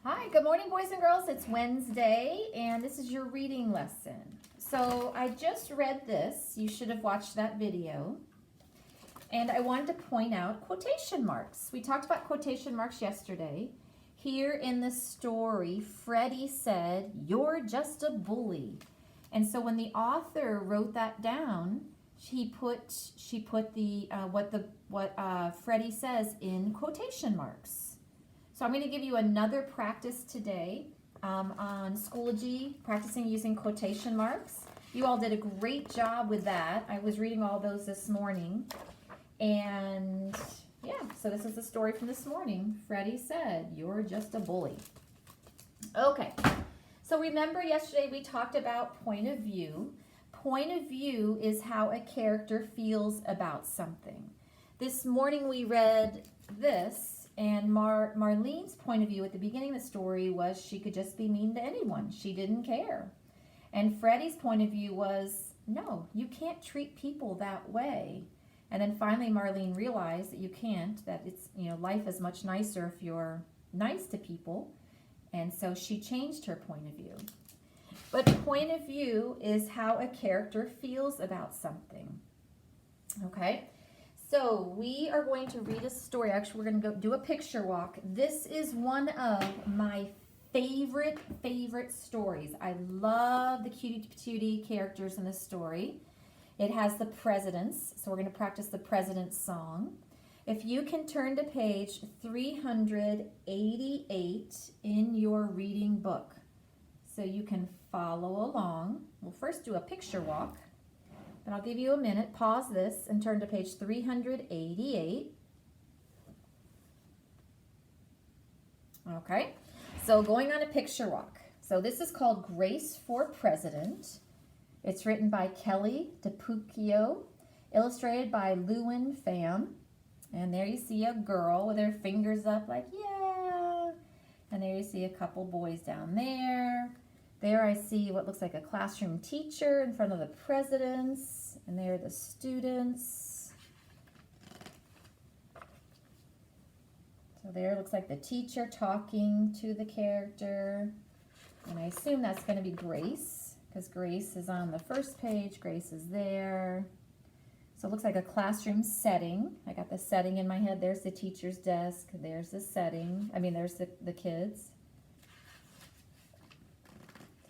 Hi, good morning, boys and girls. It's Wednesday, and this is your reading lesson. So I just read this. You should have watched that video. And I wanted to point out quotation marks. We talked about quotation marks yesterday. Here in the story, Freddie said, "You're just a bully." And so when the author wrote that down, she put the what Freddie says in quotation marks. So I'm going to give you another practice today on Schoology, practicing using quotation marks. You all did a great job with that. I was reading all those this morning. And yeah, so this is the story from this morning. Freddie said, "You're just a bully." Okay, so remember yesterday we talked about point of view. Point of view is how a character feels about something. This morning we read this. And Marlene's point of view at the beginning of the story was she could just be mean to anyone. She didn't care. And Freddie's point of view was, no, you can't treat people that way. And then finally Marlene realized that you can't, that it's, life is much nicer if you're nice to people. And so she changed her point of view. But point of view is how a character feels about something. Okay? So we are going to read a story. Actually, we're going to go do a picture walk. This is one of my favorite stories. I love the cutie patootie characters in this story. It has the presidents, so we're going to practice the president's song. If you can turn to page 388 in your reading book, so you can follow along. We'll first do a picture walk. And I'll give you a minute, pause this, and turn to page 388. Okay, so going on a picture walk. So this is called Grace for President. It's written by Kelly DePuccio, illustrated by Lewin Pham. And there you see a girl with her fingers up like, yeah. And there you see a couple boys down there. There I see what looks like a classroom teacher in front of the presidents, and there are the students. So there it looks like the teacher talking to the character, and I assume that's going to be Grace, because Grace is on the first page, Grace is there. So it looks like a classroom setting. I got the setting in my head. There's the teacher's desk, there's the setting, there's the kids.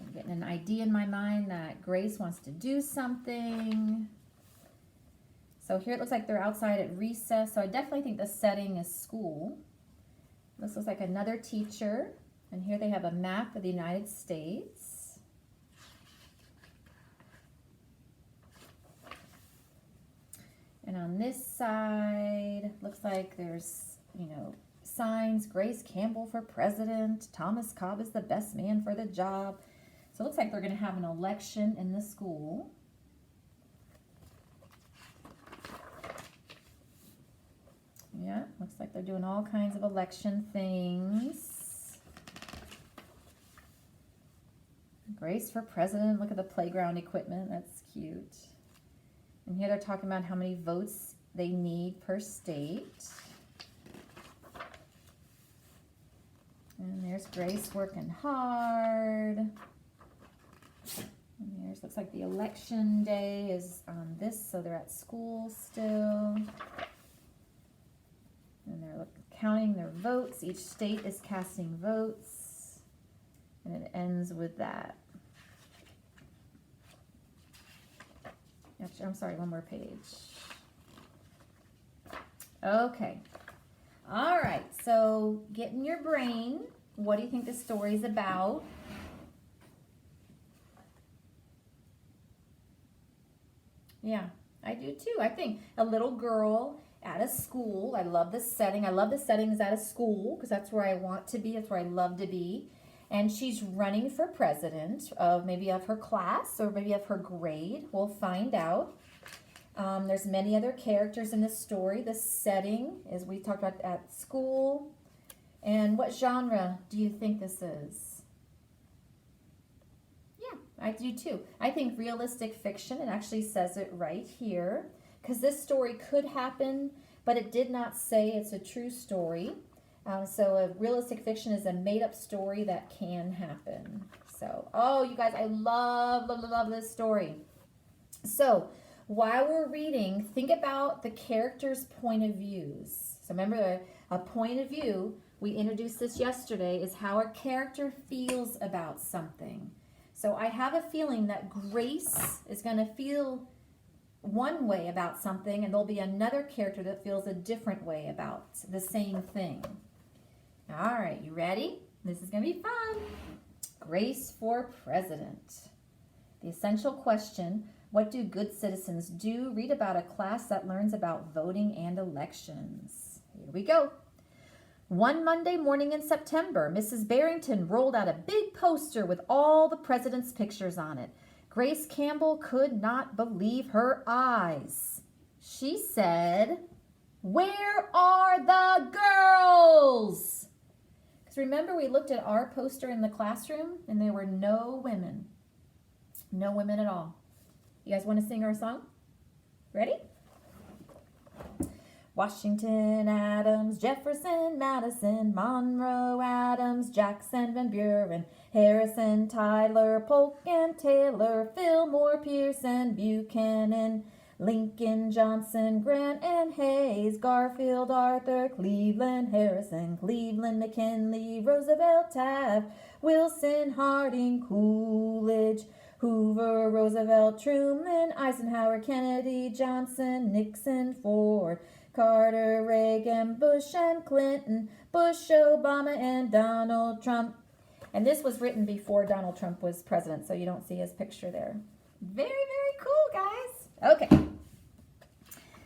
I'm getting an idea in my mind that Grace wants to do something. So here it looks like they're outside at recess. So I definitely think the setting is school. This looks like another teacher. And here they have a map of the United States. And on this side, looks like there's, signs. Grace Campbell for president. Thomas Cobb is the best man for the job. So it looks like they're going to have an election in the school. Yeah, looks like they're doing all kinds of election things. Grace for president. Look at the playground equipment. That's cute. And here they're talking about how many votes they need per state. And there's Grace working hard. And there's, looks like the election day is on this, so they're at school still. And they're counting their votes. Each state is casting votes. And it ends with that. Actually, I'm sorry, one more page. Okay. All right, so get in your brain. What do you think the story's about? Yeah, I do too. I think a little girl at a school. I love the setting. I love the settings at a school because that's where I want to be. That's where I love to be. And she's running for president of maybe of her class or maybe of her grade. We'll find out. There's many other characters in this story. The setting is, we talked about, at school. And what genre do you think this is? I do too. I think realistic fiction, it actually says it right here, because this story could happen, but it did not say it's a true story. So a realistic fiction is a made-up story that can happen. So, oh, you guys, I love this story. So, while we're reading, think about the characters' point of views. So remember, a point of view, we introduced this yesterday, is how a character feels about something. So I have a feeling that Grace is going to feel one way about something, and there'll be another character that feels a different way about the same thing. All right, you ready? This is going to be fun. Grace for President. The essential question, what do good citizens do? Read about a class that learns about voting and elections. Here we go. One Monday morning in September, Mrs. Barrington rolled out a big poster with all the president's pictures on it. Grace Campbell could not believe her eyes. She said, "Where are the girls?" Because remember, we looked at our poster in the classroom and there were no women. No women at all. You guys want to sing our song? Ready? Washington, Adams, Jefferson, Madison, Monroe, Adams, Jackson, Van Buren, Harrison, Tyler, Polk and Taylor, Fillmore, Pearson, Buchanan, Lincoln, Johnson, Grant and Hayes, Garfield, Arthur, Cleveland, Harrison, Cleveland, McKinley, Roosevelt, Taft, Wilson, Harding, Coolidge, Hoover, Roosevelt, Truman, Eisenhower, Kennedy, Johnson, Nixon, Ford, Carter, Reagan, Bush and Clinton, Bush, Obama, and Donald Trump. And this was written before Donald Trump was president, so you don't see his picture there. Very, very cool, guys. Okay.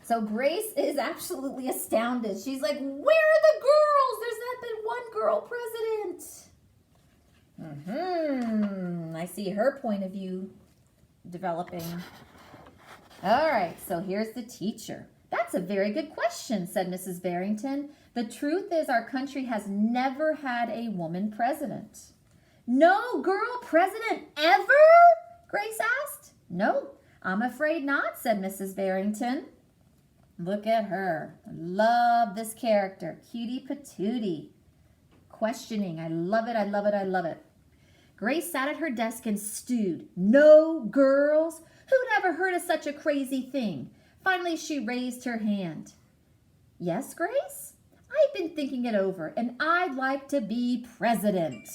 So Grace is absolutely astounded. She's like, where are the girls? There's not been one girl president. I see her point of view developing. All right, so here's the teacher. That's a very good question, said Mrs. Barrington. The truth is our country has never had a woman president. No girl president ever? Grace asked. No, I'm afraid not, said Mrs. Barrington. Look at her. I love this character. Cutie patootie. Questioning. I love it, I love it, I love it. Grace sat at her desk and stewed. No girls? Who'd ever heard of such a crazy thing? Finally, she raised her hand. Yes, Grace? I've been thinking it over, and I'd like to be president.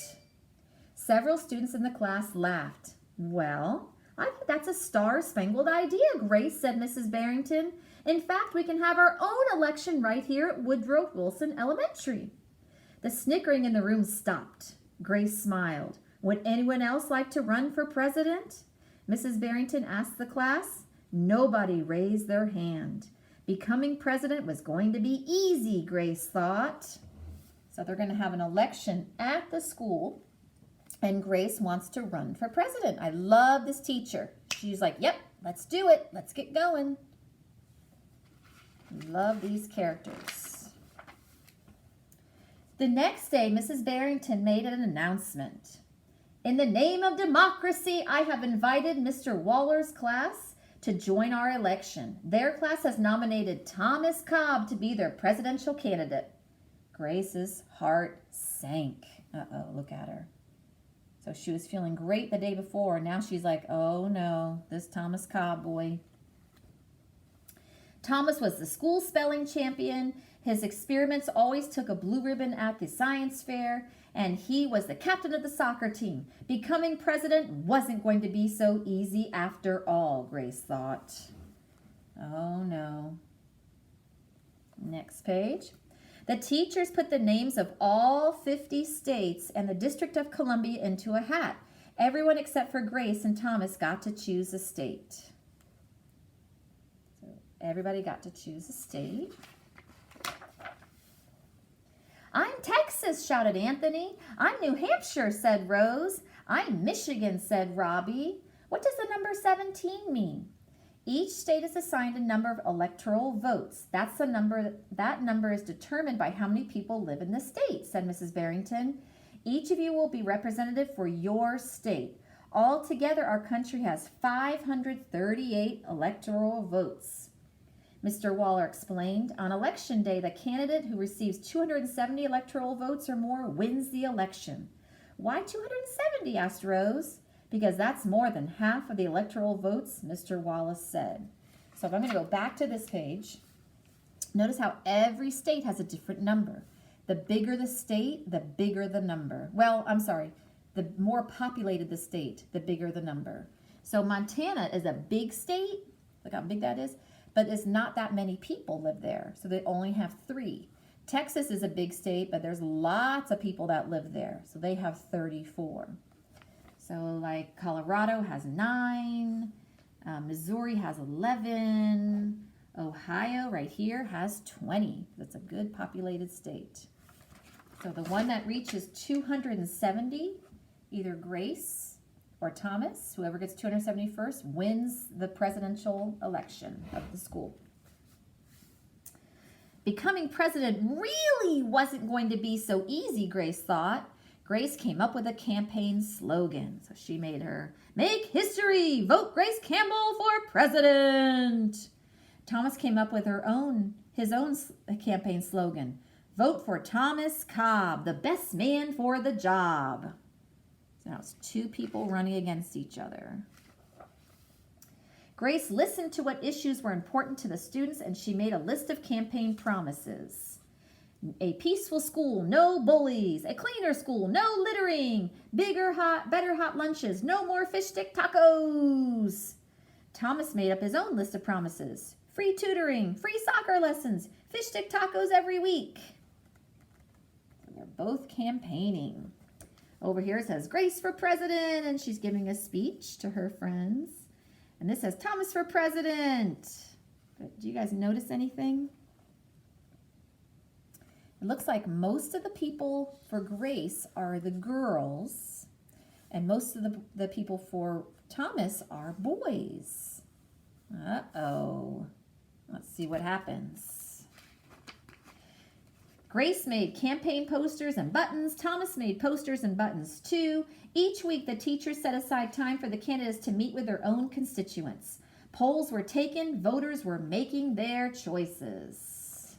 Several students in the class laughed. Well, I think that's a star-spangled idea, Grace, said Mrs. Barrington. In fact, we can have our own election right here at Woodrow Wilson Elementary. The snickering in the room stopped. Grace smiled. Would anyone else like to run for president? Mrs. Barrington asked the class. Nobody raised their hand. Becoming president was going to be easy, Grace thought. So they're going to have an election at the school, and Grace wants to run for president. I love this teacher. She's like, yep, let's do it. Let's get going. Love these characters. The next day, Mrs. Barrington made an announcement. In the name of democracy, I have invited Mr. Waller's class to join our election. Their class has nominated Thomas Cobb to be their presidential candidate. Grace's heart sank. Uh-oh, look at her. So she was feeling great the day before. Now she's like, oh no, this Thomas Cobb boy. Thomas was the school spelling champion. His experiments always took a blue ribbon at the science fair, and he was the captain of the soccer team. Becoming president wasn't going to be so easy after all, Grace thought. Oh no. Next page. The teachers put the names of all 50 states and the District of Columbia into a hat. Everyone except for Grace and Thomas got to choose a state. So everybody got to choose a state. I'm Texas, shouted Anthony. I'm New Hampshire, said Rose. I'm Michigan, said Robbie. What does the number 17 mean? Each state is assigned a number of electoral votes. That number is determined by how many people live in the state, said Mrs. Barrington. Each of you will be representative for your state. Altogether, our country has 538 electoral votes. Mr. Waller explained. On election day, the candidate who receives 270 electoral votes or more wins the election. Why 270? Asked Rose. Because that's more than half of the electoral votes, Mr. Wallace said. So if I'm going to go back to this page, notice how every state has a different number. The bigger the state, the bigger the number. Well, I'm sorry, the more populated the state, the bigger the number. So Montana is a big state. Look how big that is. But it's not that many people live there. So they only have 3. Texas is a big state, but there's lots of people that live there. So they have 34. So like Colorado has 9. Missouri has 11. Ohio right here has 20. That's a good populated state. So the one that reaches 270, either Grace or Thomas, whoever gets 270 first, wins the presidential election of the school. Becoming president really wasn't going to be so easy, Grace thought. Grace came up with a campaign slogan. So she made her, "Make history, vote Grace Campbell for president." Thomas came up with his own campaign slogan, "Vote for Thomas Cobb, the best man for the job." So now it's 2 people running against each other. Grace listened to what issues were important to the students, and she made a list of campaign promises. A peaceful school, no bullies. A cleaner school, no littering. Better hot lunches, no more fish stick tacos. Thomas made up his own list of promises. Free tutoring, free soccer lessons, fish stick tacos every week. So they're both campaigning. Over here it says Grace for president, and she's giving a speech to her friends. And this says Thomas for president. But do you guys notice anything? It looks like most of the people for Grace are the girls, and most of the people for Thomas are boys. Uh-oh. Let's see what happens. Grace made campaign posters and buttons. Thomas made posters and buttons too. Each week, the teachers set aside time for the candidates to meet with their own constituents. Polls were taken. Voters were making their choices.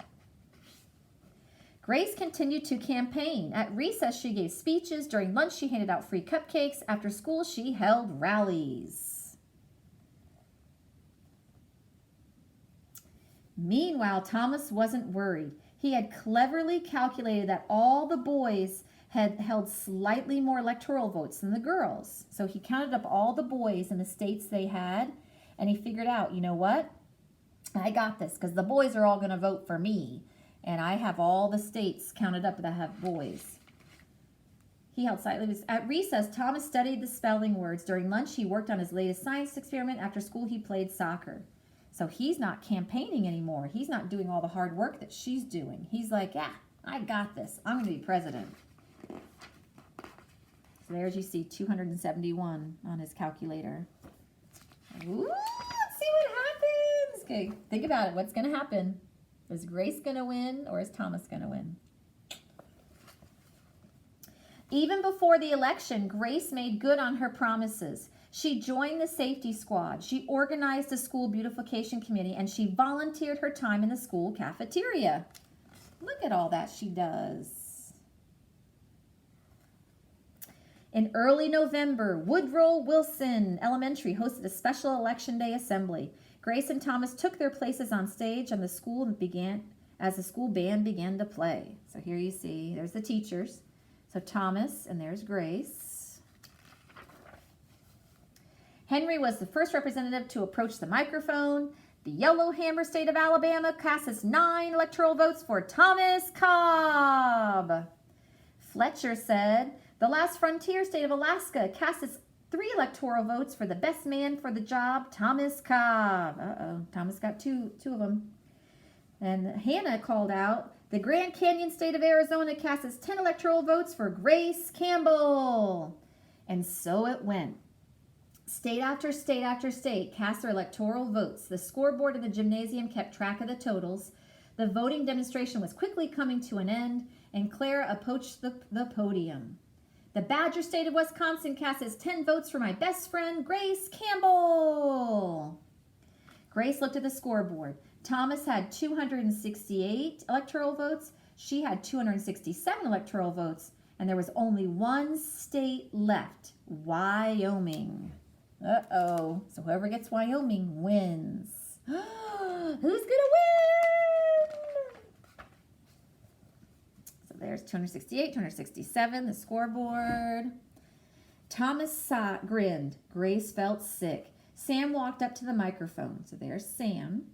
Grace continued to campaign. At recess, she gave speeches. During lunch, she handed out free cupcakes. After school, she held rallies. Meanwhile, Thomas wasn't worried. He had cleverly calculated that all the boys had held slightly more electoral votes than the girls. So he counted up all the boys in the states they had, and he figured out, you know what? I got this, because the boys are all going to vote for me. And I have all the states counted up that have boys. He held slightly. At recess, Thomas studied the spelling words. During lunch, he worked on his latest science experiment. After school, he played soccer. So he's not campaigning anymore. He's not doing all the hard work that she's doing. He's like, yeah, I got this. I'm going to be president. So there's, you see 271 on his calculator. Ooh, let's see what happens. Okay, think about it. What's going to happen? Is Grace going to win, or is Thomas going to win? Even before the election, Grace made good on her promises. She joined the safety squad. She organized a school beautification committee, and she volunteered her time in the school cafeteria. Look at all that she does. In early November, Woodrow Wilson Elementary hosted a special Election Day assembly. Grace and Thomas took their places on stage, and the school band began to play. So here you see, there's the teachers. So Thomas, and there's Grace. Henry was the first representative to approach the microphone. The Yellowhammer State of Alabama casts 9 electoral votes for Thomas Cobb. Fletcher said, the Last Frontier State of Alaska casts 3 electoral votes for the best man for the job, Thomas Cobb. Uh-oh, Thomas got two of them. And Hannah called out, the Grand Canyon State of Arizona casts 10 electoral votes for Grace Campbell. And so it went. State after state after state cast their electoral votes. The scoreboard in the gymnasium kept track of the totals. The voting demonstration was quickly coming to an end, and Clara approached the podium. The Badger State of Wisconsin casts 10 votes for my best friend, Grace Campbell. Grace looked at the scoreboard. Thomas had 268 electoral votes. She had 267 electoral votes. And there was only one state left, Wyoming. Uh-oh. So whoever gets Wyoming wins. Who's going to win? So there's 268, 267, the scoreboard. Thomas grinned. Grace felt sick. Sam walked up to the microphone. So there's Sam.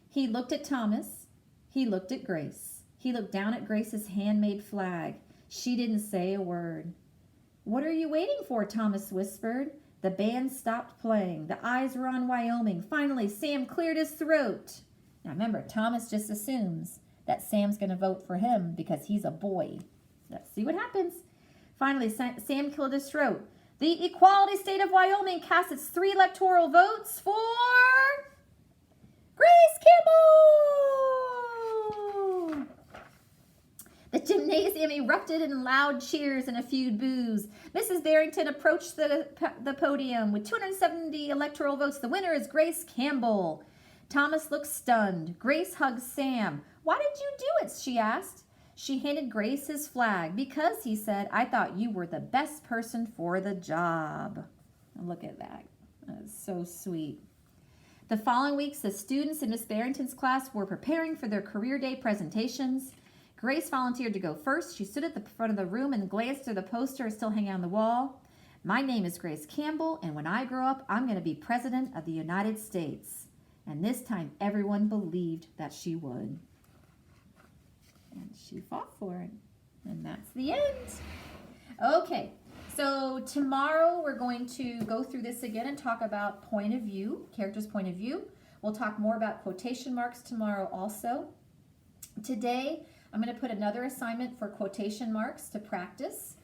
He looked at Thomas. He looked at Grace. He looked down at Grace's handmade flag. She didn't say a word. "What are you waiting for?" Thomas whispered. The band stopped playing. The eyes were on Wyoming. Finally, Sam cleared his throat. Now remember, Thomas just assumes that Sam's going to vote for him because he's a boy. Let's see what happens. Finally, Sam cleared his throat. The equality state of Wyoming cast its 3 electoral votes for Grace Campbell! The gymnasium erupted in loud cheers and a few boos. Mrs. Barrington approached the podium with 270 electoral votes. The winner is Grace Campbell. Thomas looked stunned. Grace hugged Sam. "Why did you do it?" she asked. She handed Grace his flag. "Because," he said, "I thought you were the best person for the job." Look at that. That is so sweet. The following weeks, the students in Miss Barrington's class were preparing for their career day presentations. Grace volunteered to go first. She stood at the front of the room and glanced through the poster still hanging on the wall. "My name is Grace Campbell, and when I grow up, I'm going to be President of the United States." And this time, everyone believed that she would. And she fought for it. And that's the end. Okay, so tomorrow we're going to go through this again and talk about point of view, character's point of view. We'll talk more about quotation marks tomorrow also. Today, I'm going to put another assignment for quotation marks to practice.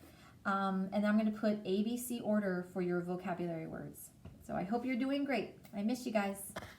And I'm going to put ABC order for your vocabulary words. So I hope you're doing great. I miss you guys.